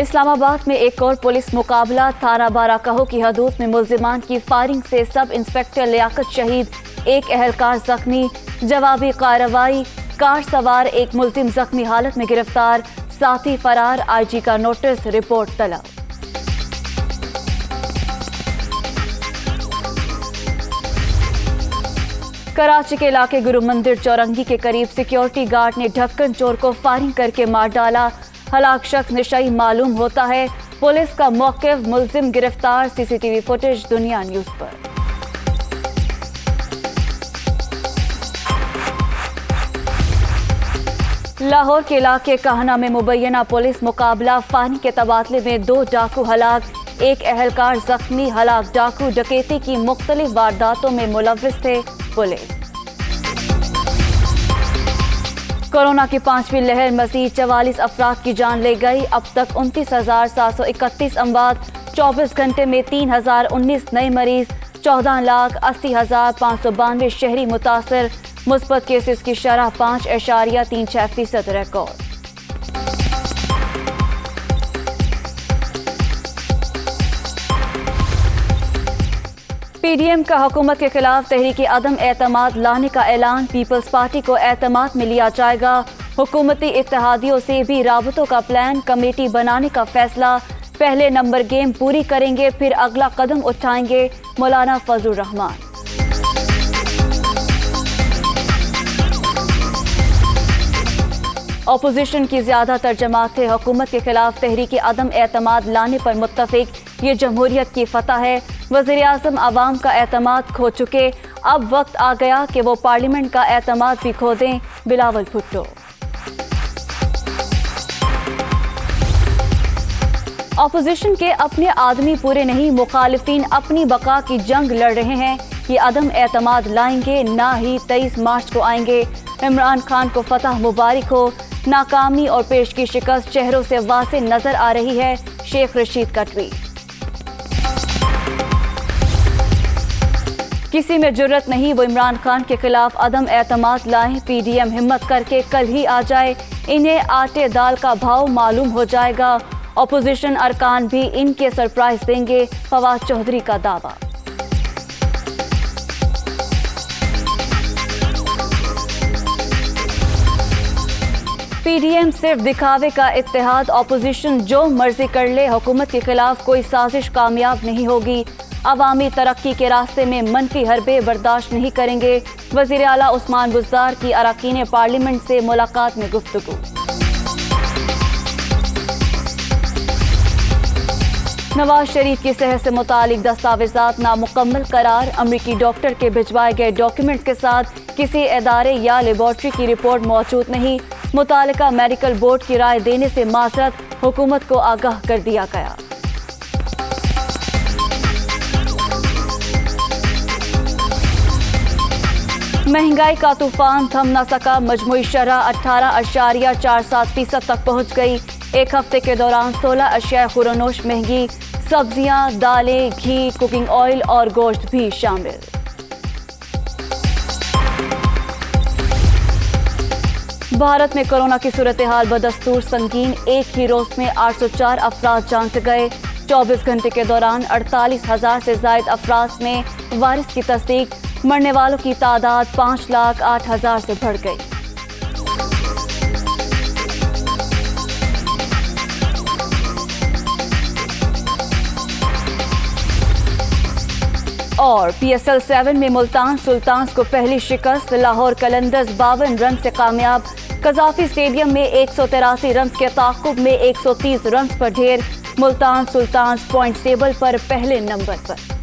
इस्लामाबाद में एक और पुलिस मुकाबला। थाना बाराकहो की हदूद में मुल्जिमान की फायरिंग से सब इंस्पेक्टर लियाकत शहीद, एक अहलकार जख्मी। जवाबी कार्रवाई, कार सवार एक मुल्जिम जख्मी हालत में गिरफ्तार, साथी फरार। आईजी का नोटिस, रिपोर्ट तलब। कराची के इलाके गुरु मंदिर चौरंगी के करीब सिक्योरिटी गार्ड ने ढक्कन चोर को फायरिंग करके मार डाला। हलाक शख्स नशई मालूम होता है। पुलिस का मौक़िफ़, मुल्जिम गिरफ्तार। सीसीटीवी फुटेज दुनिया न्यूज़ पर। लाहौर के इलाके काहना में मुबैना पुलिस मुकाबला। फायरिंग के तबादले में 2 डाकू हलाक, एक अहलकार जख्मी। हलाक डाकू डकैती की मुख्तलिफ वारदातों में मुलव्विस थे। पुलिस कोरोना की 5वीं लहर, मजीद 44 अफराद की जान ले गई। अब तक 29,731 अमवात। 24 घंटे में 3,019 नए मरीज। 14,80,592 शहरी मुतासर। मुस्बत केसेस की शरह 5.36% रिकॉर्ड। पीडीएम का हुकूमत के खिलाफ तहरीक अदम एतमाद लाने का ऐलान। पीपल्स पार्टी को एतमाद में लिया जाएगा। हुकूमती इत्तेहादियों से भी राबतों का प्लान, कमेटी बनाने का फैसला। पहले नंबर गेम पूरी करेंगे, फिर अगला कदम उठाएंगे। मौलाना फजलुर रहमान। अपोजिशन की ज्यादातर जमातें हुकूमत के खिलाफ तहरीक अदम एतमाद लाने पर मुत्तफिक। ये जमहूरियत की फतह है। वज़ीर आज़म आवाम का एतमाद खो चुके, अब वक्त आ गया कि वो पार्लियामेंट का एतमाद भी खो दें। बिलावल भुट्टो। अपोजिशन के अपने आदमी पूरे नहीं, मुखालिफिन अपनी बका की जंग लड़ रहे हैं। ये अदम एतमाद लाएंगे, ना ही 23 मार्च को आएंगे। इमरान खान को फतह मुबारक हो। नाकामी और पेश की शिकस्त चेहरों से वाज़ेह नजर आ रही है। शेख रशीद का ट्वीट। किसी में जुर्रत नहीं, वो इमरान खान के खिलाफ अदम एतमाद लाएं। पीडीएम हिम्मत करके कल ही आ जाए, इन्हें आटे दाल का भाव मालूम हो जाएगा। अपोजिशन अरकान भी इनके सरप्राइज देंगे। फवाद चौधरी का दावा। पीडीएम सिर्फ दिखावे का इत्तेहाद। अपोजिशन जो मर्जी कर ले, हुकूमत के खिलाफ कोई साजिश कामयाब नहीं होगी। अवामी तरक्की के रास्ते में मनफी हरबे बर्दाश्त नहीं करेंगे। वज़ीर आला उस्मान बुज़दार की अरकान पार्लियामेंट से मुलाकात में गुफ्तगू। नवाज शरीफ की सेहत से मुतालिक दस्तावेजात नामुकम्मल करार। अमरीकी डॉक्टर के भिजवाए गए डॉक्यूमेंट के साथ किसी इदारे या लेबॉर्ट्री की रिपोर्ट मौजूद नहीं। मुतालिका मेडिकल बोर्ड की राय देने से माजरत, हुकूमत को आगाह कर दिया गया। महंगाई का तूफान थम न सका। मजमूई शरह 18.47% तक पहुंच गई। एक हफ्ते के दौरान 16 अशिया खुरनोश महंगी। सब्जियां, दालें, घी, कुकिंग ऑयल और गोश्त भी शामिल। भारत में कोरोना की सूरत हाल बदस्तूर संगीन। एक ही रोज में 804 अफराद जान से गए। 24 घंटे के दौरान 48,000 से ज्यादा अफराद में वायरस की तस्दीक। मरने वालों की तादाद 5,08,000 से बढ़ गई। और PSL 7 में मुल्तान सुल्तान्स को पहली शिकस्त। लाहौर कलंदर्स 52 रन से कामयाब। कजाफी स्टेडियम में 183 रन के ताक़ुब में 130 रन पर ढेर। मुल्तान सुल्तान्स पॉइंट्स टेबल पर पहले नंबर पर।